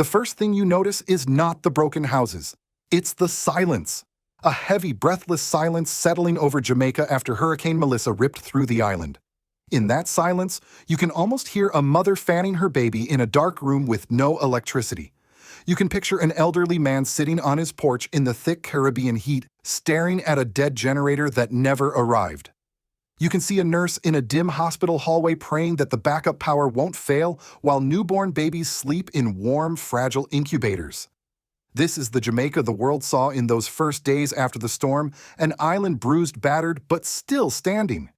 The first thing you notice is not the broken houses. It's the silence. A heavy, breathless silence settling over Jamaica after Hurricane Melissa ripped through the island. In that silence, you can almost hear a mother fanning her baby in a dark room with no electricity. You can picture an elderly man sitting on his porch in the thick Caribbean heat, staring at a dead generator that never arrived. You can see a nurse in a dim hospital hallway praying that the backup power won't fail while newborn babies sleep in warm, fragile incubators. This is the Jamaica the world saw in those first days after the storm, an island bruised, battered, but still standing.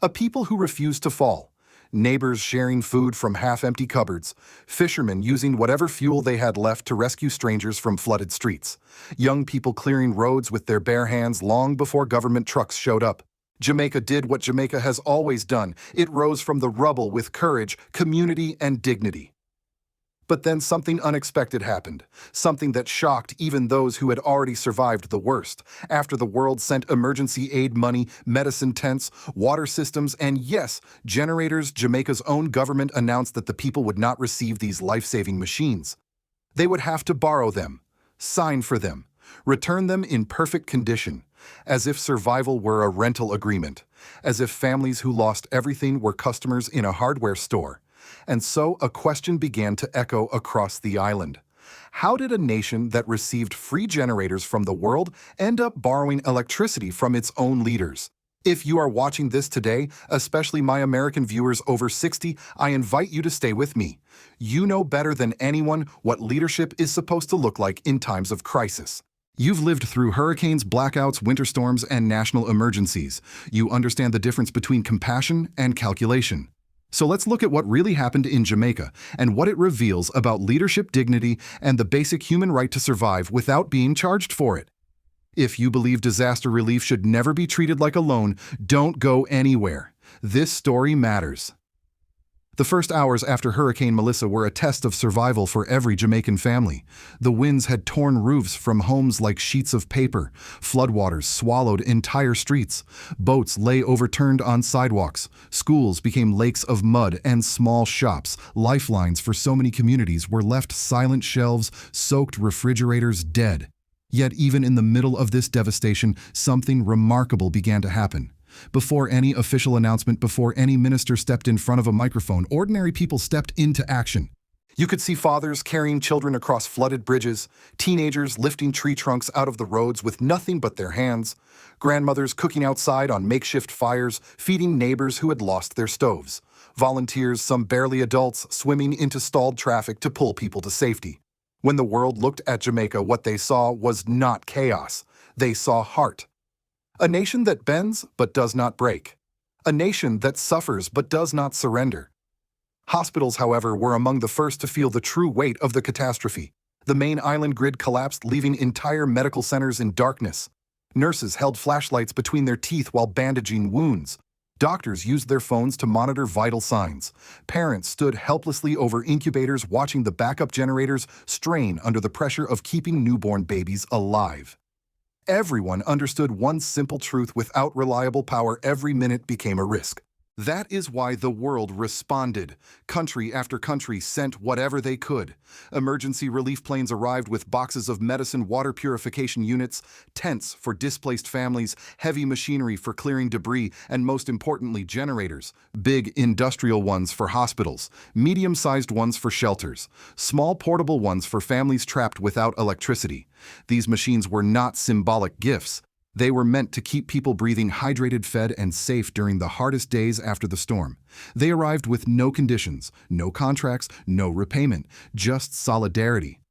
A people who refused to fall. Neighbors sharing food from half-empty cupboards. Fishermen using whatever fuel they had left to rescue strangers from flooded streets. Young people clearing roads with their bare hands long before government trucks showed up. Jamaica did what Jamaica has always done. It rose from the rubble with courage, community, and dignity. But then something unexpected happened, something that shocked even those who had already survived the worst. After the world sent emergency aid money, medicine tents, water systems, and yes, generators, Jamaica's own government announced that the people would not receive these life-saving machines. They would have to borrow them, sign for them, return them in perfect condition, as if survival were a rental agreement, as if families who lost everything were customers in a hardware store. And so a question began to echo across the island. How did a nation that received free generators from the world end up borrowing electricity from its own leaders? If you are watching this today, especially my American viewers over 60, I invite you to stay with me. You know better than anyone what leadership is supposed to look like in times of crisis. You've lived through hurricanes, blackouts, winter storms, and national emergencies. You understand the difference between compassion and calculation. So let's look at what really happened in Jamaica and what it reveals about leadership dignity and the basic human right to survive without being charged for it. If you believe disaster relief should never be treated like a loan, don't go anywhere. This story matters. The first hours after Hurricane Melissa were a test of survival for every Jamaican family. The winds had torn roofs from homes like sheets of paper. Floodwaters swallowed entire streets. Boats lay overturned on sidewalks. Schools became lakes of mud, and small shops, lifelines for so many communities, were left silent shelves, soaked refrigerators, dead. Yet even in the middle of this devastation, something remarkable began to happen. Before any official announcement, before any minister stepped in front of a microphone, ordinary people stepped into action. You could see fathers carrying children across flooded bridges, teenagers lifting tree trunks out of the roads with nothing but their hands, grandmothers cooking outside on makeshift fires, feeding neighbors who had lost their stoves, volunteers, some barely adults, swimming into stalled traffic to pull people to safety. When the world looked at Jamaica, what they saw was not chaos. They saw heart. A nation that bends but does not break. A nation that suffers but does not surrender. Hospitals, however, were among the first to feel the true weight of the catastrophe. The main island grid collapsed, leaving entire medical centers in darkness. Nurses held flashlights between their teeth while bandaging wounds. Doctors used their phones to monitor vital signs. Parents stood helplessly over incubators, watching the backup generators strain under the pressure of keeping newborn babies alive. Everyone understood one simple truth: without reliable power, every minute became a risk. That is why the world responded. Country after country sent whatever they could. Emergency relief planes arrived with boxes of medicine, water purification units, tents for displaced families, heavy machinery for clearing debris, and most importantly, generators. Big industrial ones for hospitals, medium-sized ones for shelters, small portable ones for families trapped without electricity. These machines were not symbolic gifts. They were meant to keep people breathing, hydrated, fed, and safe during the hardest days after the storm. They arrived with no conditions, no contracts, no repayment, just solidarity.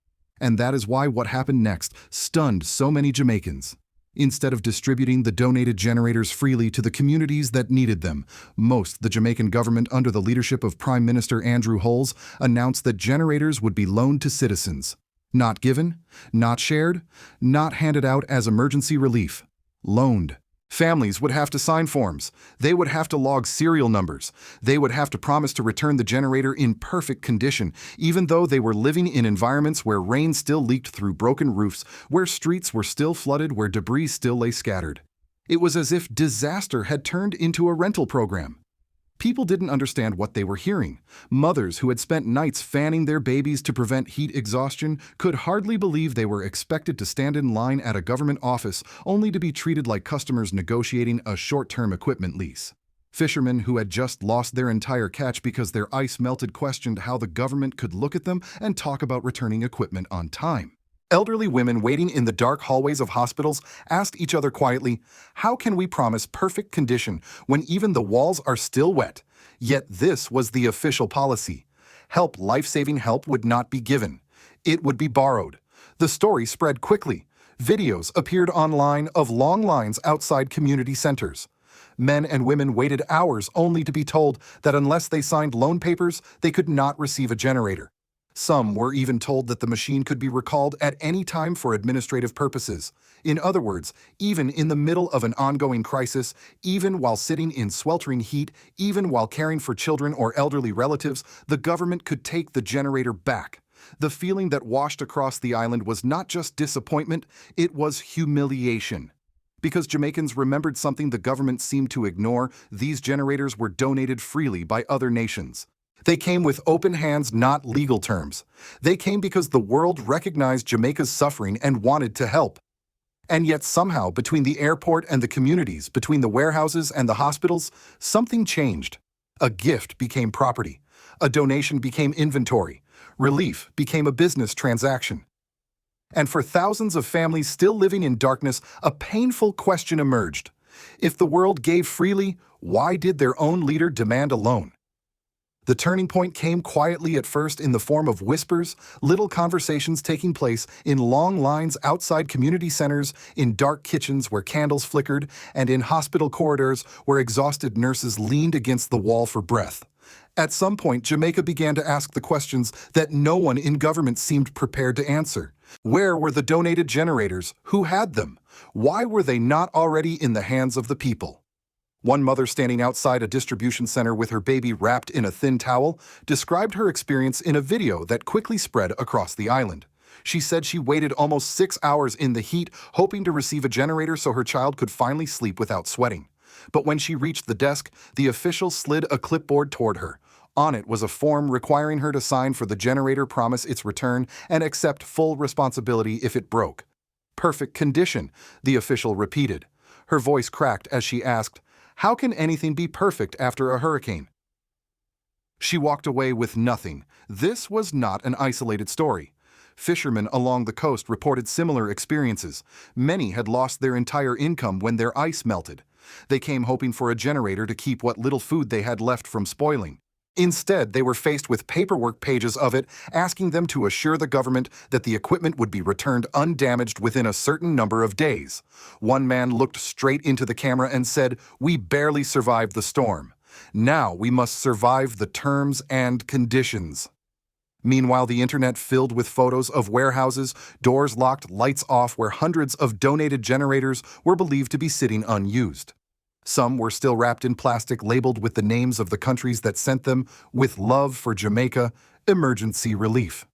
And that is why what happened next stunned so many Jamaicans. Instead of distributing the donated generators freely to the communities that needed them, the Jamaican government, under the leadership of Prime Minister Andrew Holness, announced that generators would be loaned to citizens. Not given, not shared, not handed out as emergency relief. Loaned. Families would have to sign forms. They would have to log serial numbers. They would have to promise to return the generator in perfect condition, even though they were living in environments where rain still leaked through broken roofs, where streets were still flooded, where debris still lay scattered. It was as if disaster had turned into a rental program. People didn't understand what they were hearing. Mothers who had spent nights fanning their babies to prevent heat exhaustion could hardly believe they were expected to stand in line at a government office only to be treated like customers negotiating a short-term equipment lease. Fishermen who had just lost their entire catch because their ice melted questioned how the government could look at them and talk about returning equipment on time. Elderly women waiting in the dark hallways of hospitals asked each other quietly, "How can we promise perfect condition when even the walls are still wet?" Yet this was the official policy. Life-saving help would not be given. It would be borrowed. The story spread quickly. Videos appeared online of long lines outside community centers. Men and women waited hours only to be told that unless they signed loan papers, they could not receive a generator. Some were even told that the machine could be recalled at any time for administrative purposes. In other words, even in the middle of an ongoing crisis, even while sitting in sweltering heat, even while caring for children or elderly relatives, the government could take the generator back. The feeling that washed across the island was not just disappointment, it was humiliation. Because Jamaicans remembered something the government seemed to ignore, these generators were donated freely by other nations. They came with open hands, not legal terms. They came because the world recognized Jamaica's suffering and wanted to help. And yet somehow, between the airport and the communities, between the warehouses and the hospitals, something changed. A gift became property. A donation became inventory. Relief became a business transaction. And for thousands of families still living in darkness, a painful question emerged. If the world gave freely, why did their own leader demand a loan? The turning point came quietly at first in the form of whispers, little conversations taking place in long lines outside community centers, in dark kitchens where candles flickered, and in hospital corridors where exhausted nurses leaned against the wall for breath. At some point, Jamaica began to ask the questions that no one in government seemed prepared to answer. Where were the donated generators? Who had them? Why were they not already in the hands of the people? One mother standing outside a distribution center with her baby wrapped in a thin towel described her experience in a video that quickly spread across the island. She said she waited almost 6 hours in the heat, hoping to receive a generator so her child could finally sleep without sweating. But when she reached the desk, the official slid a clipboard toward her. On it was a form requiring her to sign for the generator, promise its return, and accept full responsibility if it broke. "Perfect condition," the official repeated. Her voice cracked as she asked, "How can anything be perfect after a hurricane?" She walked away with nothing. This was not an isolated story. Fishermen along the coast reported similar experiences. Many had lost their entire income when their ice melted. They came hoping for a generator to keep what little food they had left from spoiling. Instead, they were faced with paperwork pages of it, asking them to assure the government that the equipment would be returned undamaged within a certain number of days. One man looked straight into the camera and said, "We barely survived the storm. Now we must survive the terms and conditions." Meanwhile, the internet filled with photos of warehouses, doors locked, lights off, where hundreds of donated generators were believed to be sitting unused. Some were still wrapped in plastic labeled with the names of the countries that sent them, "With love for Jamaica, emergency relief."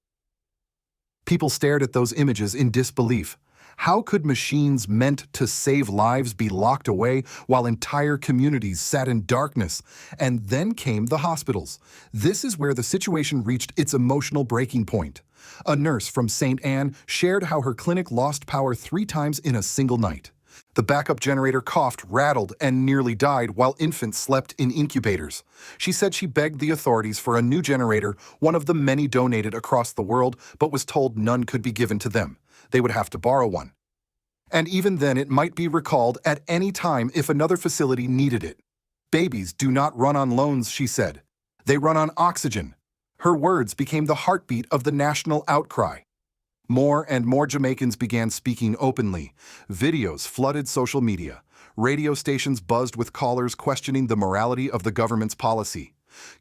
People stared at those images in disbelief. How could machines meant to save lives be locked away while entire communities sat in darkness? And then came the hospitals. This is where the situation reached its emotional breaking point. A nurse from St. Anne shared how her clinic lost power 3 times in a single night. The backup generator coughed, rattled, and nearly died while infants slept in incubators. She said she begged the authorities for a new generator, one of the many donated across the world, but was told none could be given to them. They would have to borrow one. And even then, it might be recalled at any time if another facility needed it. "Babies do not run on loans," she said. "They run on oxygen." Her words became the heartbeat of the national outcry. More and more Jamaicans began speaking openly. Videos flooded social media. Radio stations buzzed with callers questioning the morality of the government's policy.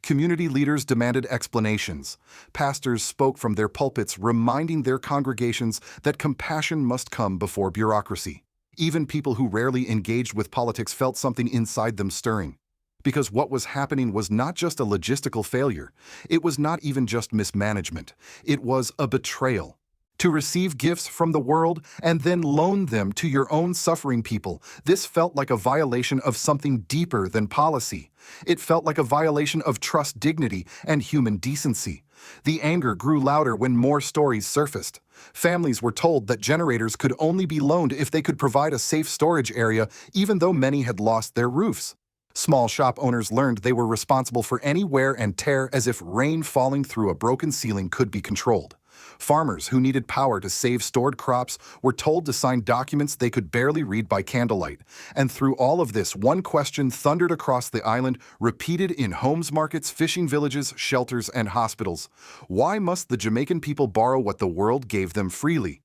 Community leaders demanded explanations. Pastors spoke from their pulpits, reminding their congregations that compassion must come before bureaucracy. Even people who rarely engaged with politics felt something inside them stirring. Because what was happening was not just a logistical failure. It was not even just mismanagement. It was a betrayal. To receive gifts from the world and then loan them to your own suffering people, this felt like a violation of something deeper than policy. It felt like a violation of trust, dignity, and human decency. The anger grew louder when more stories surfaced. Families were told that generators could only be loaned if they could provide a safe storage area, even though many had lost their roofs. Small shop owners learned they were responsible for any wear and tear, as if rain falling through a broken ceiling could be controlled. Farmers who needed power to save stored crops were told to sign documents they could barely read by candlelight. And through all of this, one question thundered across the island, repeated in homes markets, fishing villages, shelters, and hospitals. Why must the Jamaican people borrow what the world gave them freely?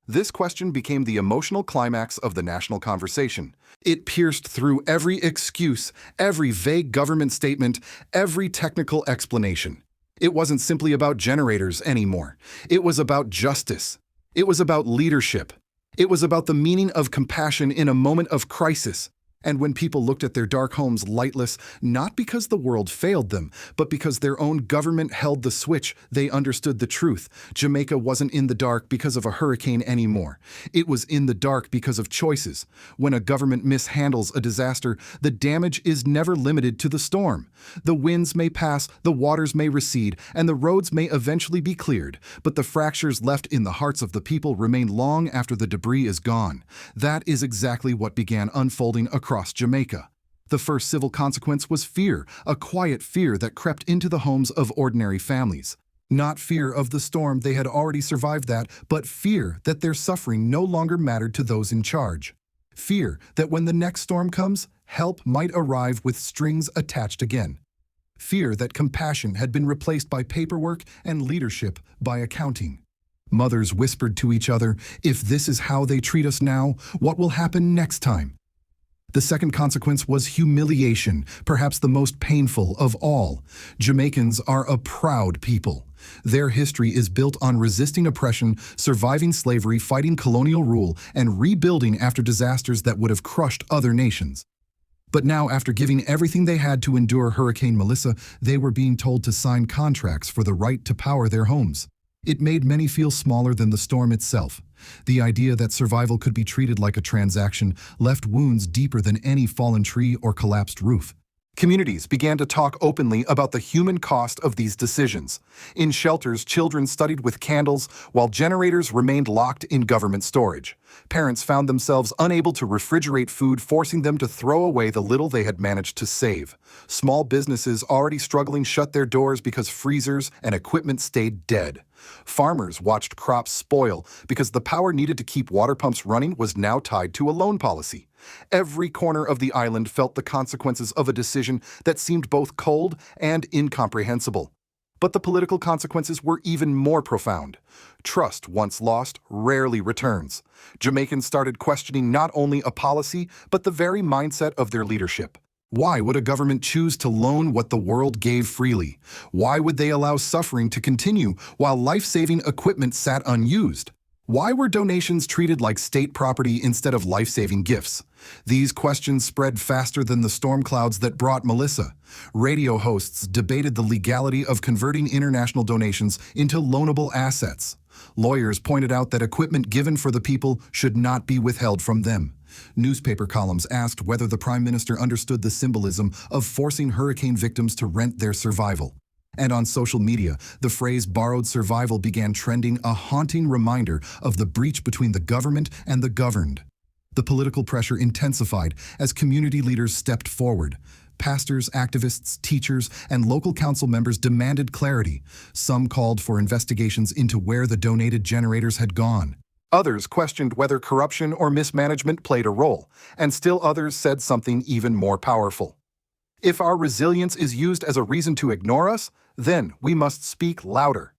This question became the emotional climax of the national conversation. It pierced through every excuse, every vague government statement, every technical explanation. It wasn't simply about generators anymore. It was about justice. It was about leadership. It was about the meaning of compassion in a moment of crisis. And when people looked at their dark homes lightless, not because the world failed them, but because their own government held the switch, they understood the truth. Jamaica wasn't in the dark because of a hurricane anymore. It was in the dark because of choices. When a government mishandles a disaster, the damage is never limited to the storm. The winds may pass, the waters may recede, and the roads may eventually be cleared, but the fractures left in the hearts of the people remain long after the debris is gone. That is exactly what began unfolding across Jamaica. The first civil consequence was fear, a quiet fear that crept into the homes of ordinary families. Not fear of the storm, they had already survived that, but fear that their suffering no longer mattered to those in charge. Fear that when the next storm comes, help might arrive with strings attached again. Fear that compassion had been replaced by paperwork and leadership by accounting. Mothers whispered to each other, "If this is how they treat us now, what will happen next time?" The second consequence was humiliation, perhaps the most painful of all. Jamaicans are a proud people. Their history is built on resisting oppression, surviving slavery, fighting colonial rule, and rebuilding after disasters that would have crushed other nations. But now, after giving everything they had to endure Hurricane Melissa, they were being told to sign contracts for the right to power their homes. It made many feel smaller than the storm itself. The idea that survival could be treated like a transaction left wounds deeper than any fallen tree or collapsed roof. Communities began to talk openly about the human cost of these decisions. In shelters, children studied with candles, while generators remained locked in government storage. Parents found themselves unable to refrigerate food, forcing them to throw away the little they had managed to save. Small businesses already struggling shut their doors because freezers and equipment stayed dead. Farmers watched crops spoil because the power needed to keep water pumps running was now tied to a loan policy. Every corner of the island felt the consequences of a decision that seemed both cold and incomprehensible. But the political consequences were even more profound. Trust, once lost, rarely returns. Jamaicans started questioning not only a policy, but the very mindset of their leadership. Why would a government choose to loan what the world gave freely? Why would they allow suffering to continue while life-saving equipment sat unused? Why were donations treated like state property instead of life-saving gifts? These questions spread faster than the storm clouds that brought Melissa. Radio hosts debated the legality of converting international donations into loanable assets. Lawyers pointed out that equipment given for the people should not be withheld from them. Newspaper columns asked whether the Prime Minister understood the symbolism of forcing hurricane victims to rent their survival. And on social media, the phrase "borrowed survival" began trending, a haunting reminder of the breach between the government and the governed. The political pressure intensified as community leaders stepped forward. Pastors, activists, teachers, and local council members demanded clarity. Some called for investigations into where the donated generators had gone. Others questioned whether corruption or mismanagement played a role, and still others said something even more powerful. If our resilience is used as a reason to ignore us, then we must speak louder.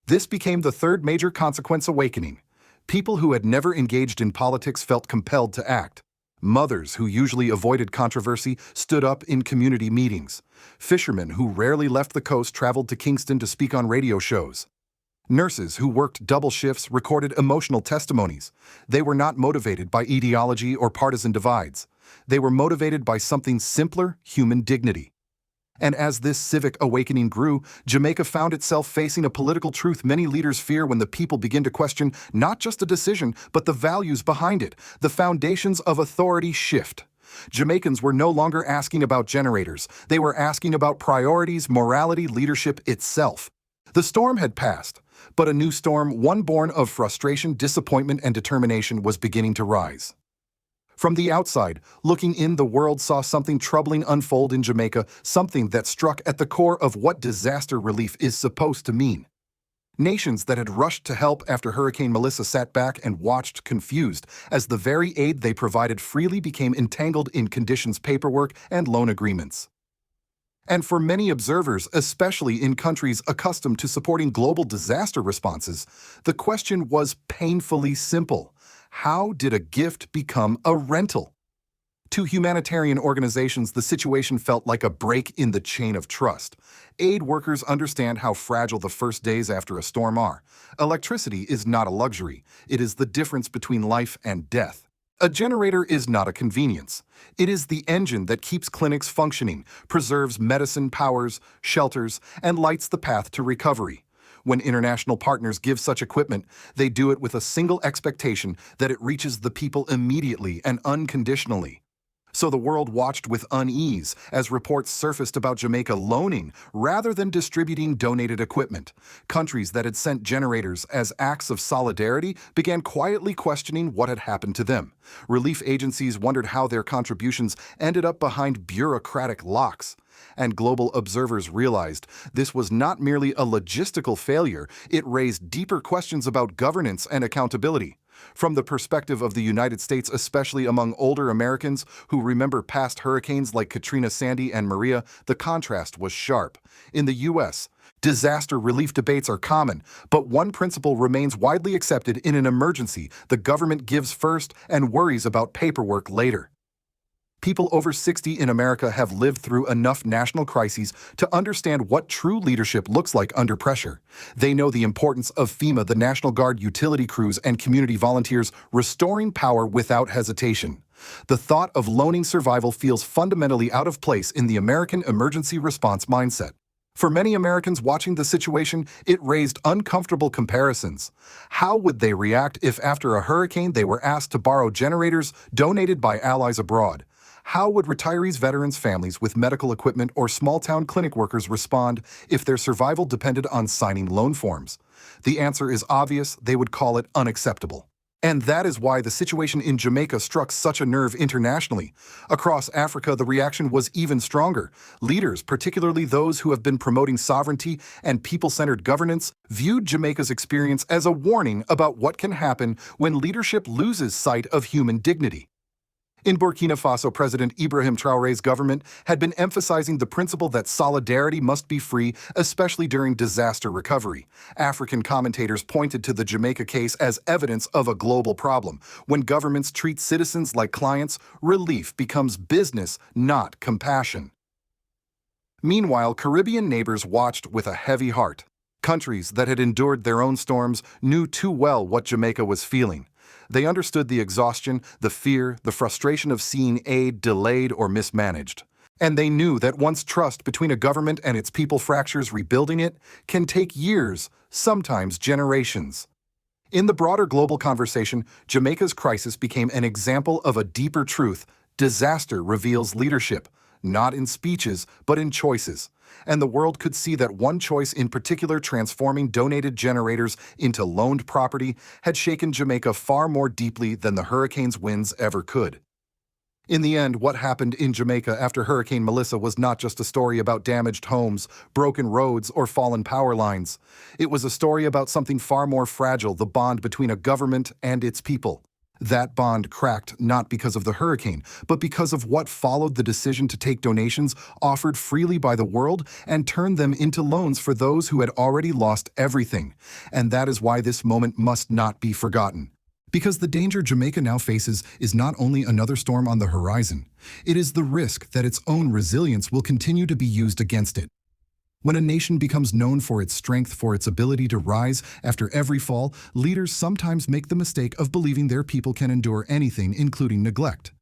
This became the third major consequence awakening. People who had never engaged in politics felt compelled to act. Mothers who usually avoided controversy stood up in community meetings. Fishermen who rarely left the coast traveled to Kingston to speak on radio shows. Nurses who worked double shifts recorded emotional testimonies. They were not motivated by ideology or partisan divides. They were motivated by something simpler: human dignity. And as this civic awakening grew, Jamaica found itself facing a political truth many leaders fear when the people begin to question not just a decision, but the values behind it. The foundations of authority shift. Jamaicans were no longer asking about generators. They were asking about priorities, morality, leadership itself. The storm had passed, but a new storm, one born of frustration, disappointment, and determination, was beginning to rise. From the outside, looking in, the world saw something troubling unfold in Jamaica, something that struck at the core of what disaster relief is supposed to mean. Nations that had rushed to help after Hurricane Melissa sat back and watched confused as the very aid they provided freely became entangled in conditions, paperwork, and loan agreements. And for many observers, especially in countries accustomed to supporting global disaster responses, the question was painfully simple. How did a gift become a rental? To humanitarian organizations, the situation felt like a break in the chain of trust. Aid workers understand how fragile the first days after a storm are. Electricity is not a luxury. It is the difference between life and death. A generator is not a convenience. It is the engine that keeps clinics functioning, preserves medicine, powers shelters, and lights the path to recovery. When international partners give such equipment, they do it with a single expectation that it reaches the people immediately and unconditionally. So the world watched with unease as reports surfaced about Jamaica loaning rather than distributing donated equipment. Countries that had sent generators as acts of solidarity began quietly questioning what had happened to them. Relief agencies wondered how their contributions ended up behind bureaucratic locks. And global observers realized this was not merely a logistical failure, it raised deeper questions about governance and accountability. From the perspective of the United States, especially among older Americans who remember past hurricanes like Katrina, Sandy, and Maria, the contrast was sharp. In the U.S., disaster relief debates are common, but one principle remains widely accepted in an emergency: the government gives first and worries about paperwork later. People over 60 in America have lived through enough national crises to understand what true leadership looks like under pressure. They know the importance of FEMA, the National Guard, utility crews, and community volunteers restoring power without hesitation. The thought of loaning survival feels fundamentally out of place in the American emergency response mindset. For many Americans watching the situation, it raised uncomfortable comparisons. How would they react if after a hurricane they were asked to borrow generators donated by allies abroad? How would retirees, veterans, families with medical equipment, or small-town clinic workers respond if their survival depended on signing loan forms? The answer is obvious: they would call it unacceptable. And that is why the situation in Jamaica struck such a nerve internationally. Across Africa, the reaction was even stronger. Leaders, particularly those who have been promoting sovereignty and people-centered governance, viewed Jamaica's experience as a warning about what can happen when leadership loses sight of human dignity. In Burkina Faso, President Ibrahim Traoré's government had been emphasizing the principle that solidarity must be free, especially during disaster recovery. African commentators pointed to the Jamaica case as evidence of a global problem. When governments treat citizens like clients, relief becomes business, not compassion. Meanwhile, Caribbean neighbors watched with a heavy heart. Countries that had endured their own storms knew too well what Jamaica was feeling. They understood the exhaustion, the fear, the frustration of seeing aid delayed or mismanaged. And they knew that once trust between a government and its people fractures, rebuilding it can take years, sometimes generations. In the broader global conversation, Jamaica's crisis became an example of a deeper truth: disaster reveals leadership, not in speeches, but in choices. And the world could see that one choice in particular, transforming donated generators into loaned property, had shaken Jamaica far more deeply than the hurricane's winds ever could. In the end, what happened in Jamaica after Hurricane Melissa was not just a story about damaged homes, broken roads, or fallen power lines. It was a story about something far more fragile: the bond between a government and its people. That bond cracked not because of the hurricane, but because of what followed: the decision to take donations offered freely by the world and turn them into loans for those who had already lost everything. And that is why this moment must not be forgotten. Because the danger Jamaica now faces is not only another storm on the horizon, it is the risk that its own resilience will continue to be used against it. When a nation becomes known for its strength, for its ability to rise after every fall, leaders sometimes make the mistake of believing their people can endure anything, including neglect.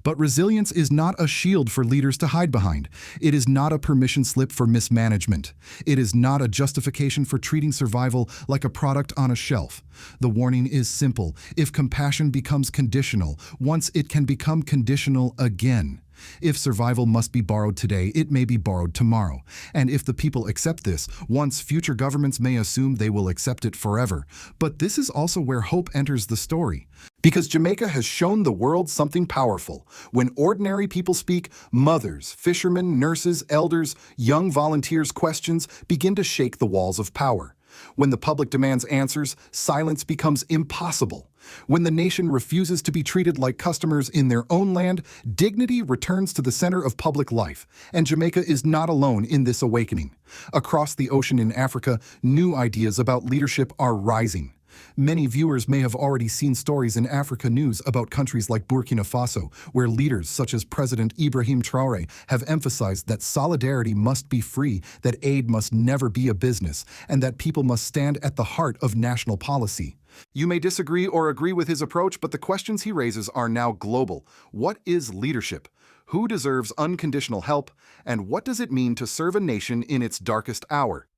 But resilience is not a shield for leaders to hide behind. It is not a permission slip for mismanagement. It is not a justification for treating survival like a product on a shelf. The warning is simple. If compassion becomes conditional, once it can become conditional again. If survival must be borrowed today, it may be borrowed tomorrow. And if the people accept this, once future governments may assume they will accept it forever. But this is also where hope enters the story. Because Jamaica has shown the world something powerful. When ordinary people speak, mothers, fishermen, nurses, elders, young volunteers' questions begin to shake the walls of power. When the public demands answers, silence becomes impossible. When the nation refuses to be treated like customers in their own land, dignity returns to the center of public life, and Jamaica is not alone in this awakening. Across the ocean in Africa, new ideas about leadership are rising. Many viewers may have already seen stories in Africa news about countries like Burkina Faso, where leaders such as President Ibrahim Traoré have emphasized that solidarity must be free, that aid must never be a business, and that people must stand at the heart of national policy. You may disagree or agree with his approach, but the questions he raises are now global. What is leadership? Who deserves unconditional help? And what does it mean to serve a nation in its darkest hour?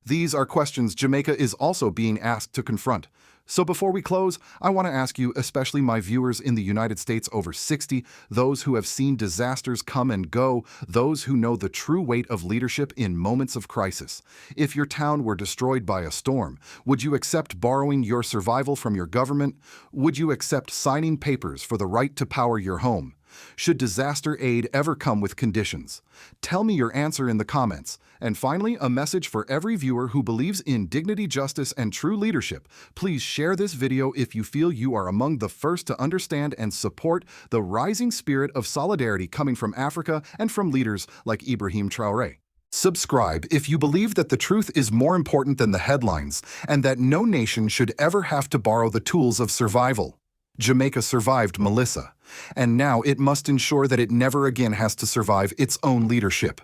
These are questions Jamaica is also being asked to confront. So before we close, I want to ask you, especially my viewers in the United States over 60, those who have seen disasters come and go, those who know the true weight of leadership in moments of crisis. If your town were destroyed by a storm, would you accept borrowing your survival from your government? Would you accept signing papers for the right to power your home? Should disaster aid ever come with conditions? Tell me your answer in the comments. And finally, a message for every viewer who believes in dignity, justice, and true leadership. Please share this video if you feel you are among the first to understand and support the rising spirit of solidarity coming from Africa and from leaders like Ibrahim Traoré. Subscribe if you believe that the truth is more important than the headlines and that no nation should ever have to borrow the tools of survival. Jamaica survived Melissa, and now it must ensure that it never again has to survive its own leadership.